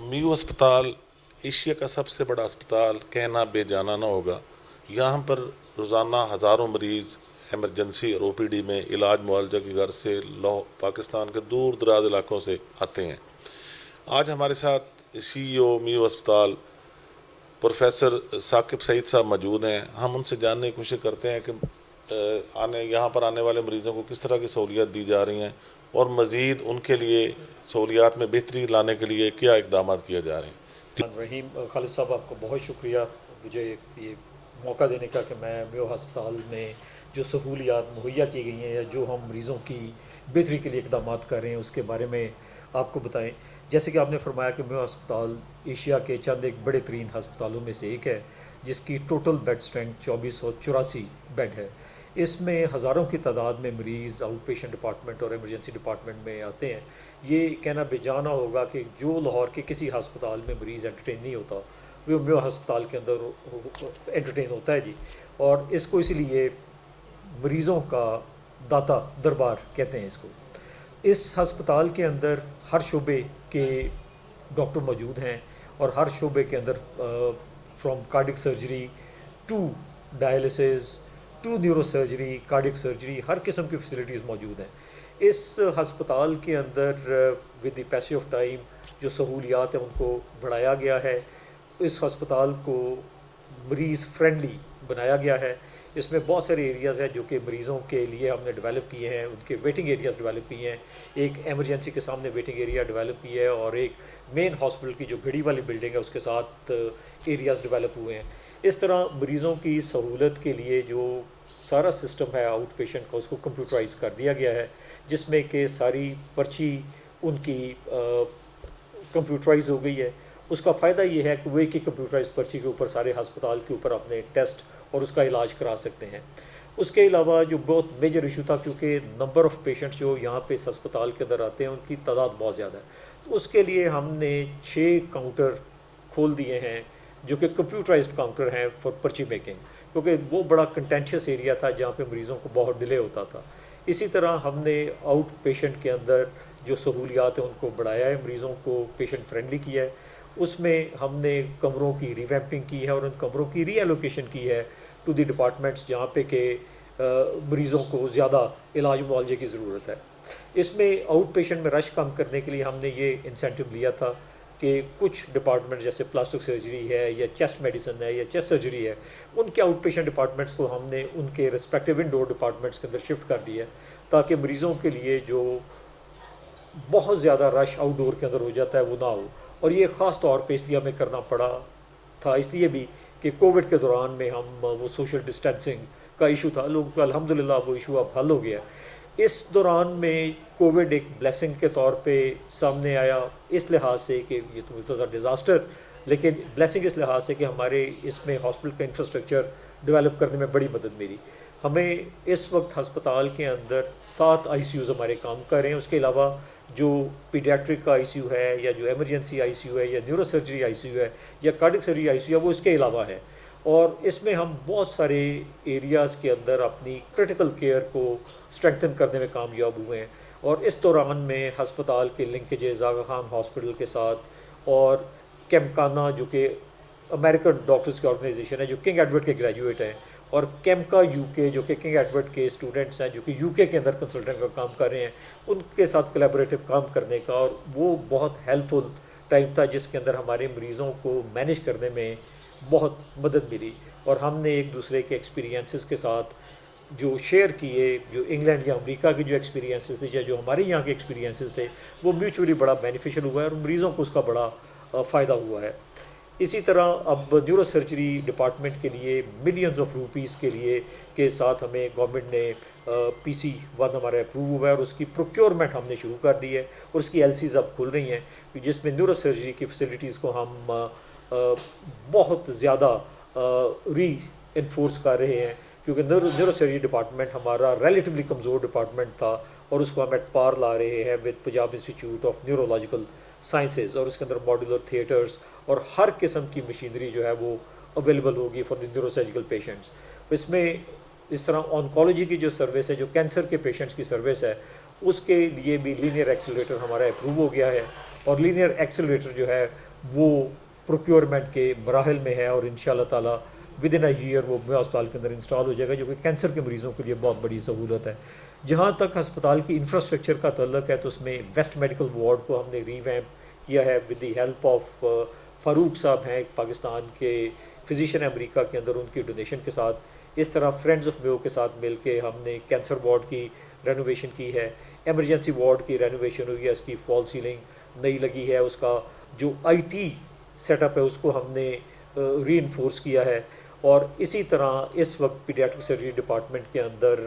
میو اسپتال ایشیا کا سب سے بڑا اسپتال کہنا بے جانا نہ ہوگا. یہاں پر روزانہ ہزاروں مریض ایمرجنسی اور او پی ڈی میں علاج معالجہ کی غرض سے پاکستان کے دور دراز علاقوں سے آتے ہیں. آج ہمارے ساتھ سی ای او میو اسپتال پروفیسر ثاقب سعید صاحب موجود ہیں. ہم ان سے جاننے کی کوشش کرتے ہیں کہ یہاں پر آنے والے مریضوں کو کس طرح کی سہولیات دی جا رہی ہیں اور مزید ان کے لیے سہولیات میں بہتری لانے کے لیے کیا اقدامات کیے جا رہے ہیں. رحیم خالد صاحب، آپ کو بہت شکریہ مجھے یہ موقع دینے کا کہ میں میو ہسپتال میں جو سہولیات مہیا کی گئی ہیں یا جو ہم مریضوں کی بہتری کے لیے اقدامات کر رہے ہیں اس کے بارے میں آپ کو بتائیں. جیسے کہ آپ نے فرمایا کہ میو ہسپتال ایشیا کے چند ایک بڑے ترین ہسپتالوں میں سے ایک ہے جس کی ٹوٹل بیڈ اسٹرینتھ 2484 بیڈ ہے. اس میں ہزاروں کی تعداد میں مریض آؤٹ پیشنٹ ڈپارٹمنٹ اور ایمرجنسی ڈپارٹمنٹ میں آتے ہیں. یہ کہنا بے جانا ہوگا کہ جو لاہور کے کسی ہسپتال میں مریض انٹرٹین نہیں ہوتا وہ میو ہسپتال کے اندر انٹرٹین ہوتا ہے جی. اور اس کو اسی لیے مریضوں کا داتا دربار کہتے ہیں اس کو. اس ہسپتال کے اندر ہر شعبے کے ڈاکٹر موجود ہیں اور ہر شعبے کے اندر from cardiac surgery to dialysis to neuro surgery cardiac surgery ہر قسم کی فیسلٹیز موجود ہیں. اس ہسپتال کے اندر with the passage of time جو سہولیات ہیں ان کو بڑھایا گیا ہے. اس ہسپتال کو مریض فرینڈلی بنایا گیا ہے. اس میں بہت سارے ایریاز ہیں جو کہ مریضوں کے لیے ہم نے ڈیولپ کیے ہیں. ان کے ویٹنگ ایریاز ڈیولپ کیے ہیں. ایک ایمرجنسی کے سامنے ویٹنگ ایریا ڈیولپ کی ہے اور ایک مین ہاسپٹل کی جو گھڑی والی بلڈنگ ہے اس کے ساتھ ایریاز ڈیولپ ہوئے ہیں. اس طرح مریضوں کی سہولت کے لیے جو سارا سسٹم ہے آؤٹ پیشنٹ کا اس کو کمپیوٹرائز کر دیا گیا ہے جس میں کہ ساری پرچی ان کی کمپیوٹرائز ہو گئی ہے. اس کا فائدہ یہ ہے کہ وہ ایک ہی کمپیوٹرائز پرچی کے اوپر سارے ہسپتال کے اوپر اپنے ٹیسٹ اور اس کا علاج کرا سکتے ہیں. اس کے علاوہ جو بہت میجر ایشو تھا کیونکہ نمبر آف پیشنٹس جو یہاں پہ اس ہسپتال کے اندر آتے ہیں ان کی تعداد بہت زیادہ ہے. تو اس کے لیے ہم نے 6 کاؤنٹر کھول دیے ہیں جو کہ کمپیوٹرائزڈ کاؤنٹر ہیں فار پرچی میکنگ کیونکہ وہ بڑا کنٹینشیس ایریا تھا جہاں پہ مریضوں کو بہت ڈیلے ہوتا تھا. اسی طرح ہم نے آؤٹ پیشنٹ کے اندر جو سہولیات ہیں ان کو بڑھایا ہے, مریضوں کو پیشنٹ فرینڈلی کیا ہے. اس میں ہم نے کمروں کی ریویمپنگ کی ہے اور ان کمروں کی ری ایلوکیشن کی ہے ٹو دی ڈپارٹمنٹس جہاں پہ کہ مریضوں کو زیادہ علاج معالجے کی ضرورت ہے. اس میں آؤٹ پیشنٹ میں رش کم کرنے کے لیے ہم نے یہ انسینٹو لیا تھا کہ کچھ ڈپارٹمنٹ جیسے پلاسٹک سرجری ہے یا چیسٹ میڈیسن ہے یا چیسٹ سرجری ہے ان کے آؤٹ پیشنٹ ڈپارٹمنٹس کو ہم نے ان کے رسپیکٹیو انڈور ڈپارٹمنٹس کے اندر شفٹ کر دیا ہے تاکہ مریضوں کے لیے جو بہت زیادہ رش آؤٹ ڈور کے اندر ہو جاتا ہے وہ نہ ہو. اور یہ خاص طور پہ اس لیے ہمیں کرنا پڑا تھا اس لیے بھی کہ کووڈ کے دوران میں ہم وہ سوشل ڈسٹینسنگ کا ایشو تھا. لوگ الحمدللہ وہ ایشو اب حل ہو گیا. اس دوران میں کووڈ ایک بلیسنگ کے طور پہ سامنے آیا اس لحاظ سے کہ یہ تو اٹ واز اے ڈیزاسٹر لیکن بلیسنگ اس لحاظ سے کہ ہمارے اس میں ہاسپٹل کا انفراسٹرکچر ڈیولپ کرنے میں بڑی مدد ملی. ہمیں اس وقت ہسپتال کے اندر 7 آئی سی یوز ہمارے کام کر رہے ہیں. اس کے علاوہ جو پیڈیاٹرک کا آئی سی یو ہے یا جو ایمرجنسی آئی سی یو ہے یا neuro surgery I C U ہے یا cardiac surgery I C U ہے وہ اس کے علاوہ ہے. اور اس میں ہم بہت سارے ایریاز کے اندر اپنی کرٹیکل کیئر کو اسٹرینگتھن کرنے میں کامیاب ہوئے ہیں. اور اس دوران میں ہسپتال کے لنکیجز آغا خان ہاسپٹل کے ساتھ اور کیمکانا جو کہ امریکن ڈاکٹرز کی آرگنائزیشن ہے جو کنگ ایڈورڈ کے گریجویٹ ہیں اور کیمکا یو کے جو کہ کنگ ایڈورڈ کے اسٹوڈنٹس ہیں جو کہ یو کے اندر کنسلٹنٹ کا کام کر رہے ہیں ان کے ساتھ کولیبریٹو کام کرنے کا اور وہ بہت ہیلپ فل ٹائم تھا جس کے اندر ہمارے مریضوں کو مینیج کرنے میں بہت مدد ملی. اور ہم نے ایک دوسرے کے ایکسپیرینسز کے ساتھ جو شیئر کیے جو انگلینڈ یا امریکہ کے جو ایکسپیرینسز تھے یا جو ہمارے یہاں کے ایکسپیرینسز تھے وہ میوچولی بڑا بینیفیشل ہوا ہے اور مریضوں کو اس کا بڑا فائدہ ہوا ہے. اسی طرح اب نیورو سرجری ڈپارٹمنٹ کے لیے ملینز آف روپیز کے لیے کے ساتھ ہمیں گورنمنٹ نے PC-1 ہمارا اپروو ہوا ہے اور اس کی پروکیورمنٹ ہم نے شروع کر دی ہے اور اس کی LCs اب کھل رہی ہیں جس میں نیورو سرجری کی فیسلٹیز کو ہم بہت زیادہ ری انفورس کر رہے ہیں کیونکہ نیورو سرجری ڈپارٹمنٹ ہمارا ریلیٹیولی کمزور ڈپارٹمنٹ تھا اور اس کو ہم ایٹ پار لا رہے ہیں with Punjab institute of neurological sciences اور اس کے اندر ماڈولر تھیٹرز اور ہر قسم کی مشینری جو ہے وہ اویلیبل ہوگی for the neuro surgical patients. اس میں اس طرح آنکالوجی کی جو سروس ہے جو کینسر کے پیشنٹس کی سروس ہے اس کے لیے بھی لینئر ایکسیلریٹر ہمارا اپروو ہو گیا ہے اور لینئر ایکسلریٹر جو ہے وہ پروکیورمنٹ کے مراحل میں ہے، اور انشاءاللہ تعالی ود ان اے ایئر وہ میو ہسپتال کے اندر انسٹال ہو جائے گا، جو کہ کینسر کے مریضوں کے لیے بہت بڑی سہولت ہے۔ جہاں تک ہسپتال کی انفراسٹرکچر کا تعلق ہے تو اس میں ویسٹ میڈیکل وارڈ کو ہم نے ریویمپ کیا ہے ود دی ہیلپ آف فاروق صاحب ہیں پاکستان کے فزیشین امریکہ کے اندر، ان کی ڈونیشن کے ساتھ۔ اس طرح فرینڈز آف میو کے ساتھ مل کے ہم نے کینسر وارڈ کی رینوویشن کی ہے، ایمرجنسی وارڈ کی رینوویشن ہوئی ہے، اس کی فال سیلنگ نئی لگی ہے، اس کا جو آئی ٹی سیٹ اپ ہے اس کو ہم نے ری انفورس کیا ہے، اور اسی طرح اس وقت پیڈیاٹرک سرجری ڈپارٹمنٹ کے اندر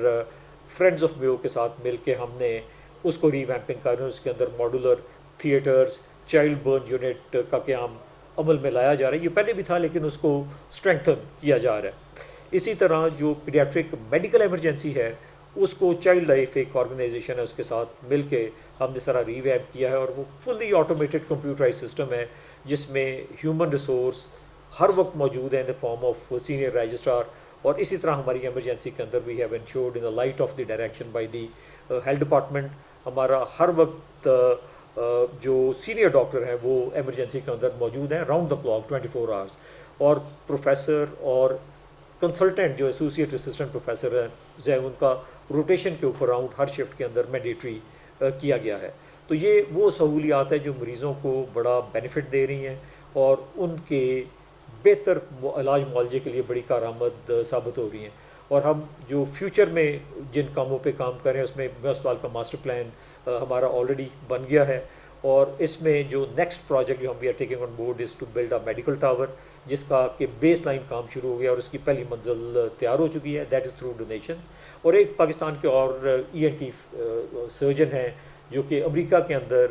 فرینڈز آف میو کے ساتھ مل کے ہم نے اس کو ری ویمپنگ کر رہے ہیں، اس کے اندر modular theatres, child burn unit کا قیام عمل میں لایا جا رہا ہے۔ یہ پہلے بھی تھا لیکن اس کو اسٹرینگتھن کیا جا رہا ہے۔ اسی طرح جو پیڈیاٹرک میڈیکل ایمرجنسی ہے اس کو چائلڈ لائف ایک آرگنائزیشن ہے، اس کے ساتھ مل کے ہم نے سارا ری ویمپ کیا ہے، اور وہ فلی آٹومیٹڈ کمپیوٹرائز سسٹم ہے جس میں ہیومن ریسورس ہر وقت موجود ہے in the form of senior registrar. اور اسی طرح ہماری ایمرجنسی کے اندر we have ensured in the light of the direction by the health department, ہمارا ہر وقت جو سینئر ڈاکٹر ہیں وہ ایمرجنسی کے اندر موجود ہیں راؤنڈ دا کلاک 24 آورس، اور پروفیسر اور کنسلٹنٹ جو ایسوسیٹ اسسٹنٹ پروفیسر ہیں ان کا روٹیشن کے اوپر راؤنڈ ہر شفٹ کے اندر مینڈیٹری کیا گیا ہے۔ تو یہ وہ سہولیات ہیں جو مریضوں کو بڑا بینیفٹ دے رہی ہیں اور ان کے بہتر علاج معالجے کے لیے بڑی کارآمد ثابت ہو رہی ہیں۔ اور ہم جو فیوچر میں جن کاموں پہ کام کر رہے ہیں اس میں میو ہسپتال کا ماسٹر پلان ہمارا آلریڈی بن گیا ہے، اور اس میں جو نیکسٹ پروجیکٹ جو ہم we are taking on board is to build a medical tower, جس کا کہ بیس لائن کام شروع ہو گیا اور اس کی پہلی منزل تیار ہو چکی ہے، دیٹ از تھرو ڈونیشن۔ اور ایک پاکستان کے اور ای این ٹی سرجن ہیں جو کہ امریکہ کے اندر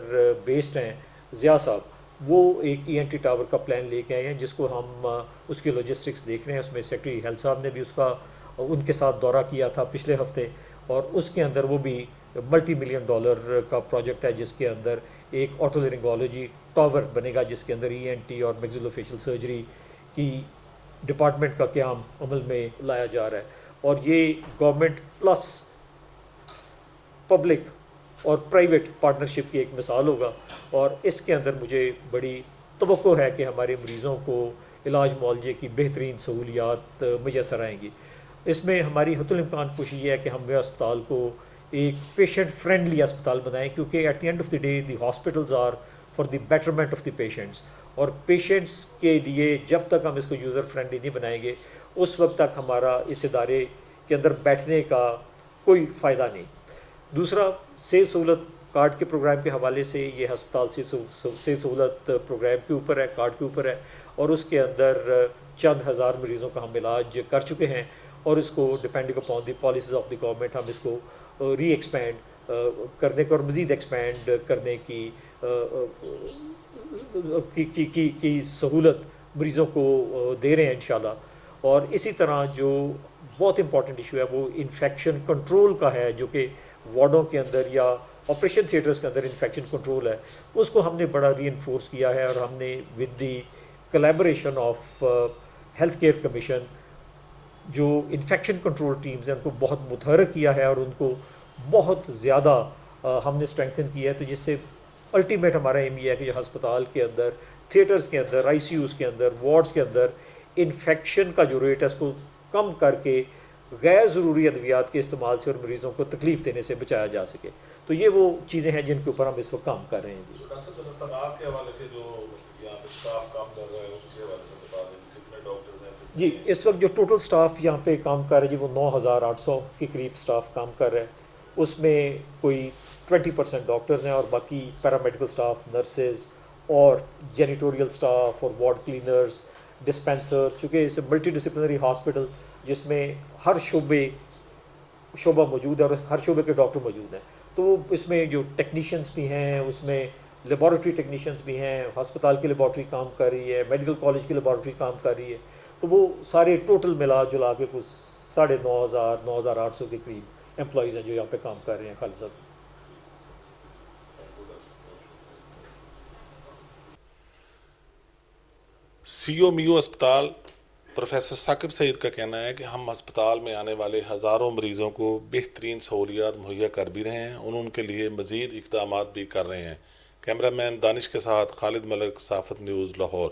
بیسڈ ہیں، ضیاء صاحب، وہ ایک ای این ٹی ٹاور کا پلان لے کے آئے ہیں جس کو ہم اس کی لاجسٹکس دیکھ رہے ہیں۔ اس میں سیکرٹری ہیلتھ صاحب نے بھی اس کا ان کے ساتھ دورہ کیا تھا پچھلے ہفتے، اور اس کے اندر وہ بھی ملٹی ملین ڈالر کا پروجیکٹ ہے جس کے اندر ایک آٹولرنگولوجی ٹاور بنے گا جس کے اندر ای این ٹی اور میگزیلوفیشل سرجری کی ڈپارٹمنٹ کا قیام عمل میں لایا جا رہا ہے، اور یہ گورنمنٹ پلس پبلک اور پرائیویٹ پارٹنرشپ کی ایک مثال ہوگا، اور اس کے اندر مجھے بڑی توقع ہے کہ ہمارے مریضوں کو علاج معالجے کی بہترین سہولیات میسر آئیں گی۔ اس میں ہماری حتی الامکان کوشش یہ ہے کہ ہم میو ہسپتال کو ایک پیشنٹ فرینڈلی ہسپتال بنائیں، کیونکہ at the end of the day the hospitals are for the betterment of the patients, اور پیشنٹس کے لیے جب تک ہم اس کو یوزر فرینڈلی نہیں بنائیں گے اس وقت تک ہمارا اس ادارے کے اندر بیٹھنے کا کوئی فائدہ نہیں۔ دوسرا، صحت سہولت کارڈ کے پروگرام کے حوالے سے یہ ہسپتال صحت سہولت پروگرام کے اوپر ہے، کارڈ کے اوپر ہے، اور اس کے اندر چند ہزار مریضوں کا ہم علاج کر چکے ہیں، اور اس کو depending upon the policies of the government ہم اس کو ری ایکسپینڈ کرنے کا اور مزید ایکسپینڈ کرنے کی سہولت مریضوں کو دے رہے ہیں انشاءاللہ۔ اور اسی طرح جو بہت امپورٹنٹ ایشو ہے وہ انفیکشن کنٹرول کا ہے، جو کہ وارڈوں کے اندر یا آپریشن تھیٹرز کے اندر انفیکشن کنٹرول ہے، اس کو ہم نے بڑا ری انفورس کیا ہے، اور ہم نے with the collaboration of health care commission جو انفیکشن کنٹرول ٹیمز ہیں ان کو بہت متحرک کیا ہے، اور ان کو بہت زیادہ ہم نے اسٹرینگتھن کیا ہے، تو جس سے الٹیمیٹ ہمارا ایم یہ ہے کہ جو ہسپتال کے اندر، تھیٹرز کے اندر، آئی سی یوز کے اندر، وارڈز کے اندر انفیکشن کا جو ریٹ ہے اس کو کم کر کے غیر ضروری ادویات کے استعمال سے اور مریضوں کو تکلیف دینے سے بچایا جا سکے۔ تو یہ وہ چیزیں ہیں جن کے اوپر ہم اس وقت کام کر رہے ہیں۔ ڈاکٹر صاحب، تعداد کے حوالے سے جو یہاں پہ اسٹاف کام کر رہا ہے اس کے حوالے سے بتا دیں، کتنے ڈاکٹرز ہیں؟ جی، اس وقت جو ٹوٹل سٹاف یہاں پہ کام کر رہا ہے جی وہ 9800 کے قریب سٹاف کام کر رہا ہے، اس میں کوئی 20% ڈاکٹرز ہیں اور باقی پیرامیڈیکل سٹاف، نرسز اور جینیٹوریل سٹاف اور وارڈ کلینرز، ڈسپینسرز، چونکہ اس ملٹی ڈسپلنری ہاسپٹل جس میں ہر شعبہ موجود ہے اور ہر شعبے کے ڈاکٹر موجود ہیں، تو اس میں جو ٹیکنیشینز بھی ہیں، اس میں لیبارٹری ٹیکنیشینز بھی ہیں، ہسپتال کی لیبارٹری کام کر رہی ہے، میڈیکل کالج کی لیبارٹری کام کر رہی ہے، تو وہ سارے ٹوٹل ملا جلا کے کچھ 9,500 9,800 کے قریب امپلائیز ہیں جو یہاں پہ کام کر رہے ہیں۔ خالد صاحب، سی او میو اسپتال پروفیسر ثاقب سعید کا کہنا ہے کہ ہم ہسپتال میں آنے والے ہزاروں مریضوں کو بہترین سہولیات مہیا کر بھی رہے ہیں اور ان کے لیے مزید اقدامات بھی کر رہے ہیں۔ کیمرہ مین دانش کے ساتھ خالد ملک، صحافت نیوز، لاہور۔